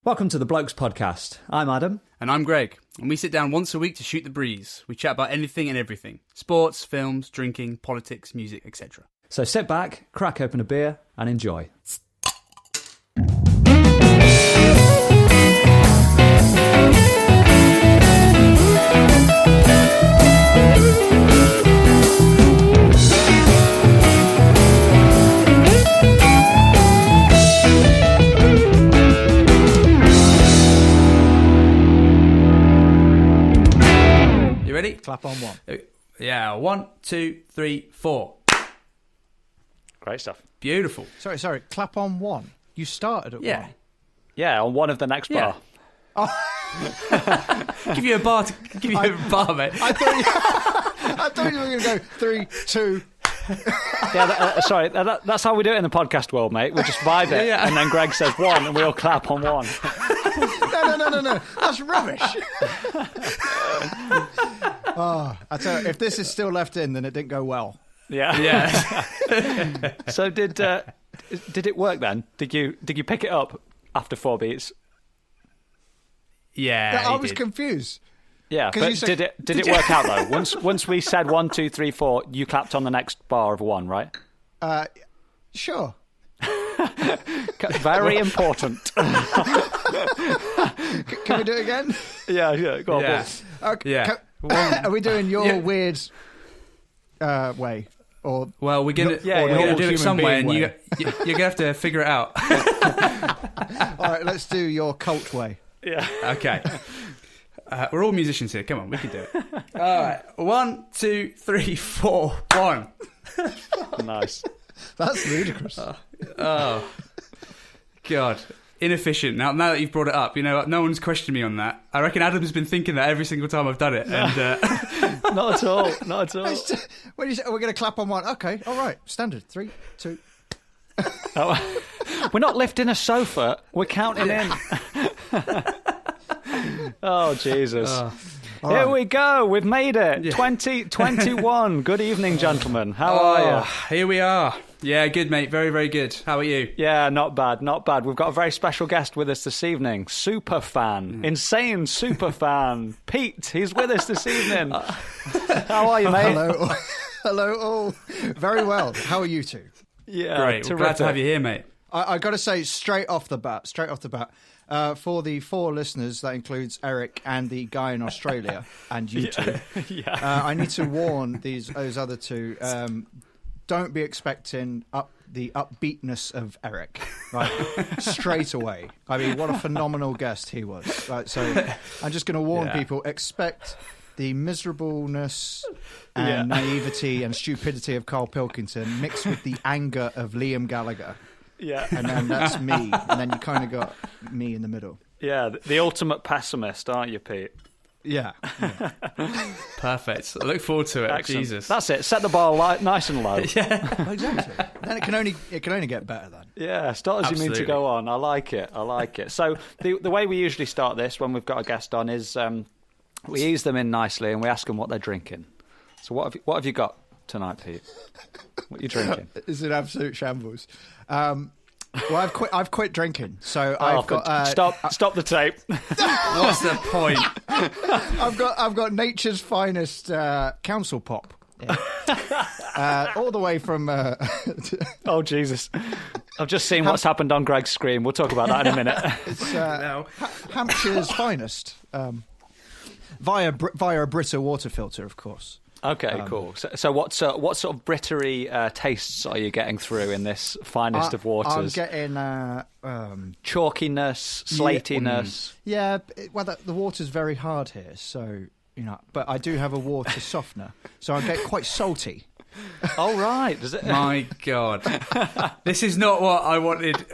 Welcome to the Blokes podcast. I'm Adam. And I'm Greg. And we sit down once a week to shoot the breeze. We chat about anything and everything. Sports, films, drinking, politics, music, etc. So sit back, crack open a beer and enjoy. Ready? Clap on one. Yeah, 1, 2, 3, 4. Great stuff. Beautiful. Sorry. Clap on one. You started at one. Yeah, on one of the next bar. Give you a bar, mate. I thought you were going to go 3, 2. Sorry, that's how we do it in the podcast world, mate. We just vibe it, and then Greg says one, and we all clap on one. No. That's rubbish. I tell you, if this is still left in, then it didn't go well. Yeah. So did it work then? Did you pick it up after 4 beats? Yeah, I was confused. Yeah, but did it work out though? Once we said 1, 2, 3, 4, you clapped on the next bar of one, right? Sure. Very important. Can we do it again? Yeah. Go on. Yeah. Okay. Yeah. Are we doing your weird way? Or well, we're gonna do it some way, and you're gonna have to figure it out. All right, let's do your cult way. Yeah. Okay. We're all musicians here. Come on, we can do it. All right. 1, 2, 3, 4, 1. Nice. That's ludicrous. Oh, God. Inefficient. Now that you've brought it up, no one's questioned me on that. I reckon Adam's been thinking that every single time I've done it. And, Not at all. When you say, we're going to clap on one. Okay, all right. Standard. 3, 2. We're not lifting a sofa. We're counting in. Oh, Jesus. Here we go. We've made it. Yeah. 2021. Good evening, gentlemen. How are you? Here we are. Yeah, good, mate. Very, very good. How are you? Yeah, not bad. We've got a very special guest with us this evening. Superfan. Insane superfan. Pete, he's with us this evening. How are you, mate? Hello, all. Very well. How are you two? Yeah, great. We're glad to have you here, mate. I got to say, straight off the bat, for the 4 listeners, that includes Eric and the guy in Australia, and you two. I need to warn those other two. Don't be expecting the upbeatness of Eric, right? Straight away. I mean, what a phenomenal guest he was. Right, so I'm just going to warn people: expect the miserableness and naivety and stupidity of Carl Pilkington mixed with the anger of Liam Gallagher. Yeah. And then that's me. And then you kind of got me in the middle. Yeah, the ultimate pessimist, aren't you, Pete? Yeah. Perfect. I look forward to it. Excellent. Jesus. That's it. Set the bar nice and low. Yeah, exactly. Then it can only get better then. Yeah, start as you mean to go on. I like it. So the way we usually start this when we've got a guest on is we ease them in nicely and we ask them what they're drinking. So what have you got tonight, Pete? What are you drinking? It's an absolute shambles. Well, I've quit drinking, so I've got. Stop the tape. What's the point? I've got nature's finest council pop. Yeah. All the way from. Oh Jesus! I've just seen what's happened on Greg's screen. We'll talk about that in a minute. It's Hampshire's finest, via a Brita water filter, of course. Okay, cool. So what sort of Brittery tastes are you getting through in this finest of waters? I'm getting chalkiness, slatiness. Yeah, well, the water's very hard here, so but I do have a water softener, so I get quite salty. Oh right, does it? My God, this is not what I wanted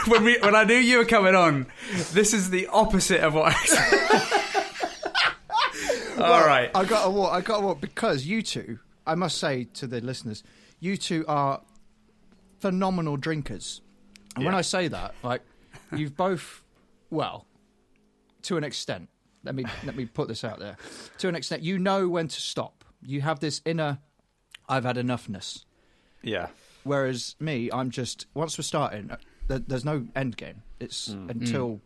when I knew you were coming on. This is the opposite of what I. All right. I got a water because you two, I must say to the listeners, you two are phenomenal drinkers. And when I say that, like, you've both, well, to an extent, let me put this out there. To an extent, you know when to stop. You have this inner, I've had enoughness. Yeah. Whereas me, I'm just, once we're starting, there's no end game. It's until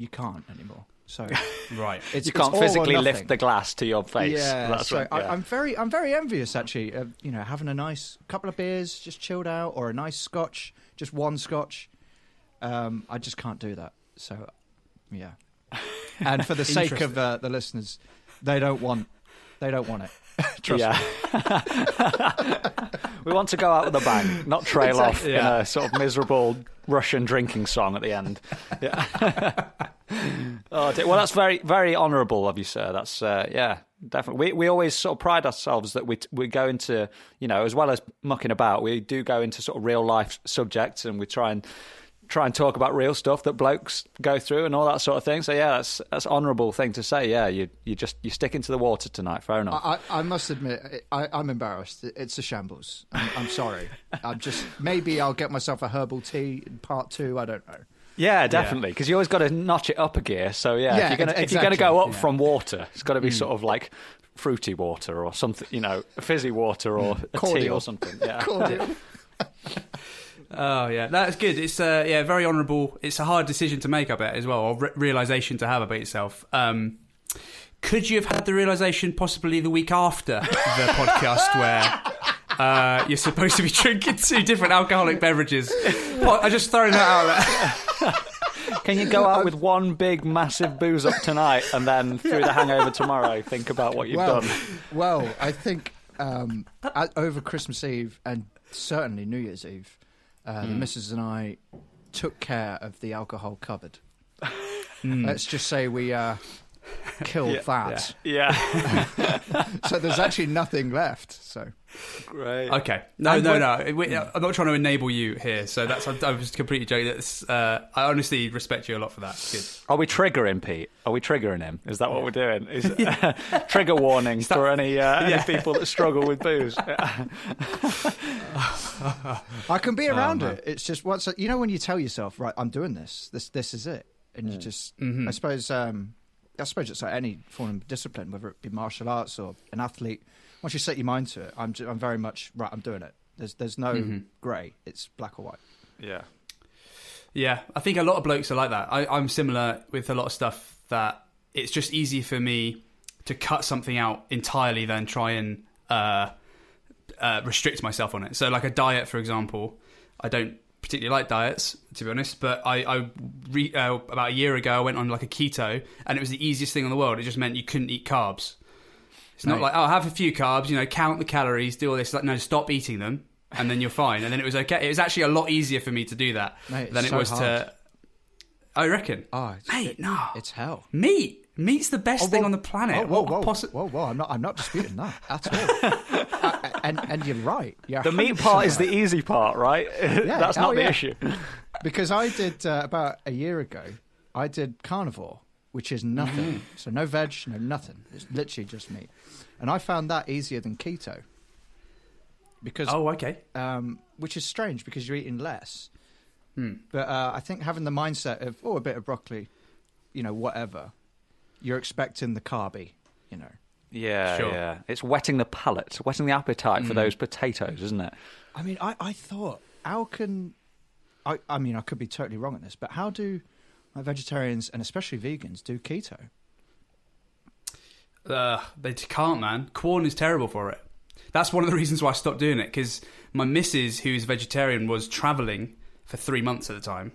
you can't anymore. So Right. You can't physically lift the glass to your face. Yeah, That's so right. Yeah. I'm very envious actually. Of, having a nice couple of beers, just chilled out, or a nice scotch, just one scotch. I just can't do that. So, yeah. And for the sake of the listeners, they don't want it. Trust me. We want to go out with a bang, not trail off in a sort of miserable Russian drinking song at the end. Yeah. Oh, dear. Well, that's very, very honourable of you, sir. That's definitely. We always sort of pride ourselves that we go into, as well as mucking about, we do go into sort of real life subjects, and we try and talk about real stuff that blokes go through and all that sort of thing. So yeah, that's honourable thing to say. Yeah, you stick into the water tonight. Fair enough. I must admit, I'm embarrassed. It's a shambles. I'm sorry. Maybe I'll get myself a herbal tea in part 2. I don't know. Yeah, definitely, because you always got to notch it up a gear. So if you're gonna go up from water, it's got to be sort of like fruity water or something, fizzy water or a cordial tea or something. Yeah. Cordial. Oh, yeah. That's good. It's very honourable. It's a hard decision to make, I bet, as well, or realisation to have about yourself. Could you have had the realisation possibly the week after the podcast where you're supposed to be drinking 2 different alcoholic beverages? I'm just throwing that out there. Can you go out with one big, massive booze up tonight and then through the hangover tomorrow think about what you've done? Well, I think over Christmas Eve and certainly New Year's Eve, the missus and I took care of the alcohol cupboard. Let's just say we killed that. Yeah. So there's actually nothing left. So great. Okay. No. I'm not trying to enable you here. So I was completely joking. I honestly respect you a lot for that. Good. Are we triggering Pete? Are we triggering him? Is that what we're doing? Is trigger warning for any people that struggle with booze? I can be around it. It's just when you tell yourself, right, I'm doing this. This is it, and you just. I suppose it's like any form of discipline, whether it be martial arts or an athlete. Once you set your mind to it, I'm very much right. I'm doing it. There's no grey. It's black or white. Yeah. Yeah, I think a lot of blokes are like that. I'm similar with a lot of stuff that it's just easy for me to cut something out entirely than try and restrict myself on it. So like a diet, for example, I don't particularly like diets, to be honest, but about a year ago I went on like a keto, and it was the easiest thing in the world. It just meant you couldn't eat carbs. It's not like, have a few carbs, count the calories, do all this. Like, no, stop eating them, and then you're fine. And then it was okay. It was actually a lot easier for me to do that than it was to... I reckon. Oh, no. It's hell. Meat's the best thing on the planet. Whoa. I'm not disputing that at all. And you're right. Yeah, the meat part is the easy part, right? Yeah, that's not the issue. Because I did, about a year ago, I did carnivore, which is nothing. So no veg, no nothing. It's literally just meat. And I found that easier than keto. Because, which is strange because you're eating less. But I think having the mindset of, a bit of broccoli, whatever, you're expecting the carby, Yeah, sure. Yeah. It's whetting the palate, whetting the appetite for those potatoes, isn't it? I mean, I thought, how can... I mean, I could be totally wrong on this, but how do vegetarians, and especially vegans, do keto? They can't, man. Corn is terrible for it. That's one of the reasons why I stopped doing it, because my missus, who's vegetarian, was travelling for 3 months at the time.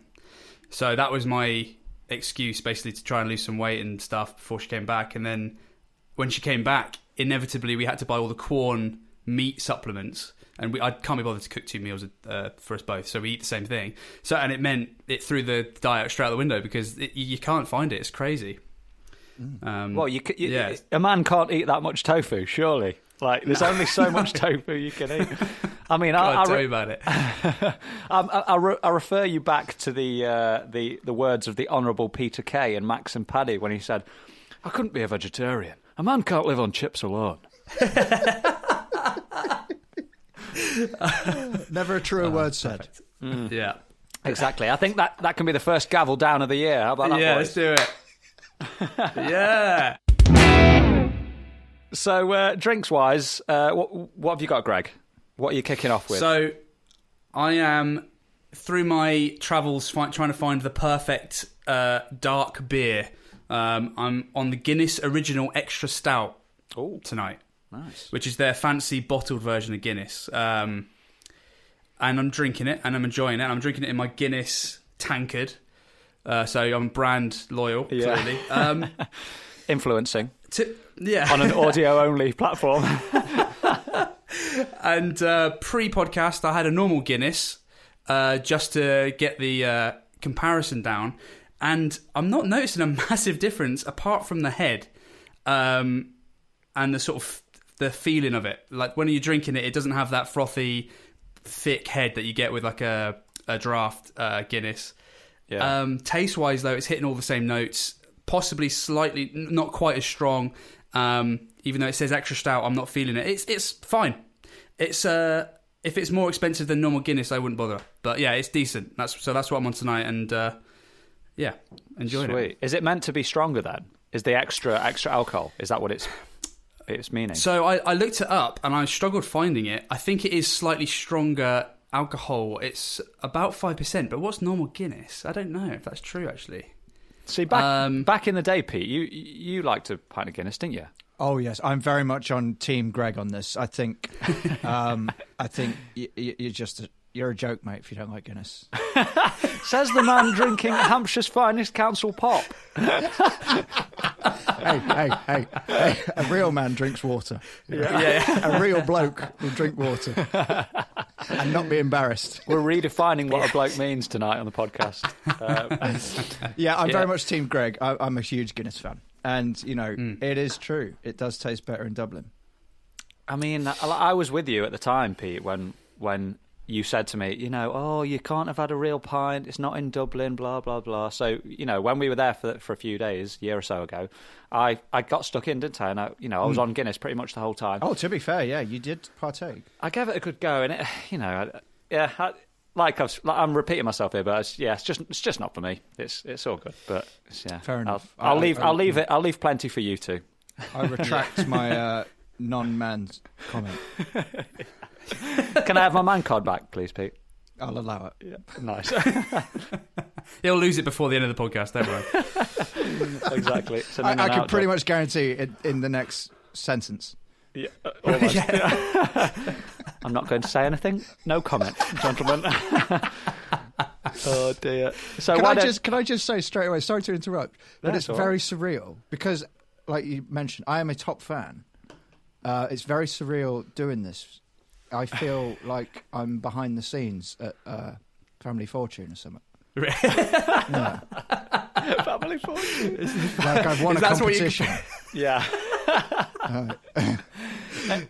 So that was my excuse, basically, to try and lose some weight and stuff before she came back. And then when she came back, inevitably we had to buy all the Quorn meat supplements, and I can't be bothered to cook 2 meals for us both, so we eat the same thing. So, and it meant it threw the diet straight out the window because you can't find it. It's crazy. Well, a man can't eat that much tofu, surely. Like, there's only so much tofu you can eat. I mean, I'll tell you about it. I refer you back to the words of the Honourable Peter Kay and Max and Paddy when he said, "I couldn't be a vegetarian. A man can't live on chips alone." Never a truer word said. Yeah, exactly. I think that can be the first gavel down of the year. How about that? Yeah, boys? let's do it. Yeah. So, drinks-wise, what have you got, Greg? What are you kicking off with? So, I am through my travels trying to find the perfect dark beer. I'm on the Guinness Original Extra Stout tonight. Nice. Which is their fancy bottled version of Guinness. And I'm drinking it and I'm enjoying it. I'm drinking it in my Guinness tankard. So I'm brand loyal, clearly. Influencing. Yeah. On an audio-only platform. And pre-podcast, I had a normal Guinness just to get the comparison down. And I'm not noticing a massive difference apart from the head and the sort of the feeling of it. Like when you're drinking it, it doesn't have that frothy, thick head that you get with like a draft Guinness. Yeah. Taste-wise, though, it's hitting all the same notes. Possibly slightly not quite as strong. Even though it says extra stout, I'm not feeling it. It's fine. It's if it's more expensive than normal Guinness, I wouldn't bother. But yeah, it's decent. That's what I'm on tonight, and enjoying it. Sweet. Is it meant to be stronger then? Is the extra alcohol? Is that what it's meaning? So I looked it up and I struggled finding it. I think it is slightly stronger alcohol. It's about 5%. But what's normal Guinness? I don't know if that's true actually. See, back in the day, Pete, you liked a pint of Guinness, didn't you? Oh yes, I'm very much on Team Greg on this. I think you're a joke, mate, if you don't like Guinness. Says the man drinking Hampshire's finest council pop. Hey, a real man drinks water. Yeah. A real bloke will drink water and not be embarrassed. We're redefining what a bloke means tonight on the podcast. I'm very much Team Greg. I'm a huge Guinness fan. And, it is true. It does taste better in Dublin. I mean, I was with you at the time, Pete, when you said to me, you can't have had a real pint, it's not in Dublin, blah, blah, blah. So, when we were there for a few days, a year or so ago, I got stuck in, didn't I? And I was on Guinness pretty much the whole time. Oh, to be fair, yeah, you did partake. I gave it a good go, and I'm repeating myself here, but it's just not for me. It's all good, but fair enough. I'll leave plenty for you two. I retract my non-man's comment. Can I have my man card back, please, Pete? I'll allow it. Yeah. Nice. He'll lose it before the end of the podcast, don't worry. Exactly. I can pretty much guarantee it in the next sentence. Yeah, almost. Yeah. I'm not going to say anything. No comment, gentlemen. Oh dear. So can I just say straight away? Sorry to interrupt, but it's very surreal because, like you mentioned, I am a top fan. It's very surreal doing this. I feel like I'm behind the scenes at Family Fortune or something. Yeah. Family Fortune. Like I've won a competition. Yeah.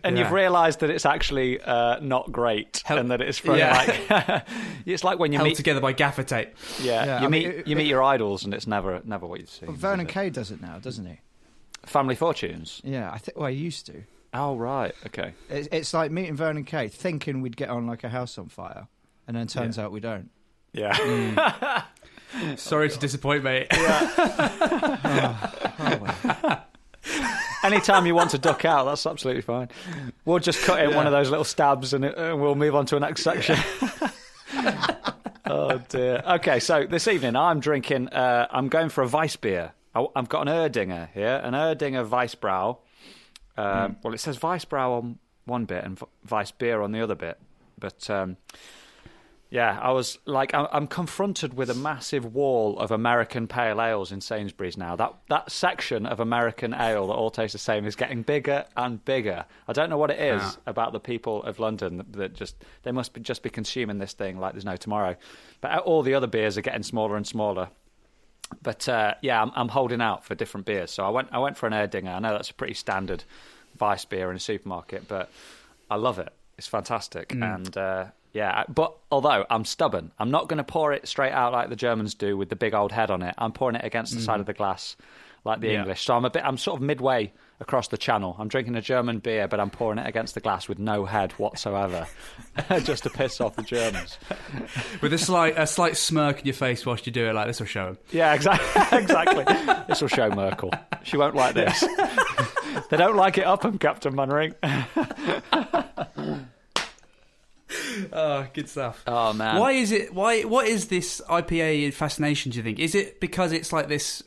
And you've realised that it's actually not great, and that it's from it's like when you held meet together by gaffer tape. Yeah, you meet your idols, and it's never what you see. Well, Vernon Kay does it now, doesn't he? Family Fortunes. Yeah, I think. Well, he used to. Oh right, okay. It's like meeting Vernon Kay, thinking we'd get on like a house on fire, and then turns out we don't. Yeah. Sorry to disappoint, mate. Yeah. Well. Anytime you want to duck out, that's absolutely fine. We'll just cut in one of those little stabs and we'll move on to the next section. Oh, dear. Okay, so this evening I'm drinking, I'm going for a Weiss beer. I've got an Erdinger here, an Erdinger Weissbrau. Well, it says Weissbrau on one bit and Weiss beer on the other bit. But... yeah, I was like, I'm confronted with a massive wall of American pale ales in Sainsbury's now. That section of American ale that all tastes the same is getting bigger and bigger. I don't know what it is about the people of London that they must just be consuming this thing like there's no tomorrow. But all the other beers are getting smaller and smaller. But I'm holding out for different beers. So I went for an Erdinger. I know that's a pretty standard Weiss beer in a supermarket, but I love it. It's fantastic. And but although I'm stubborn, I'm not going to pour it straight out like the Germans do with the big old head on it. I'm pouring it against the side of the glass like the English. So I'm sort of midway across the channel. I'm drinking a German beer, but I'm pouring it against the glass with no head whatsoever, just to piss off the Germans. With a slight smirk in your face whilst you do it, like this will show them. Yeah, exactly. This will show Merkel. She won't like this. They don't like it up 'em, Captain Munring. Oh, good stuff. Oh man, Why is it? What is this IPA fascination? Do you think? Is it because it's like this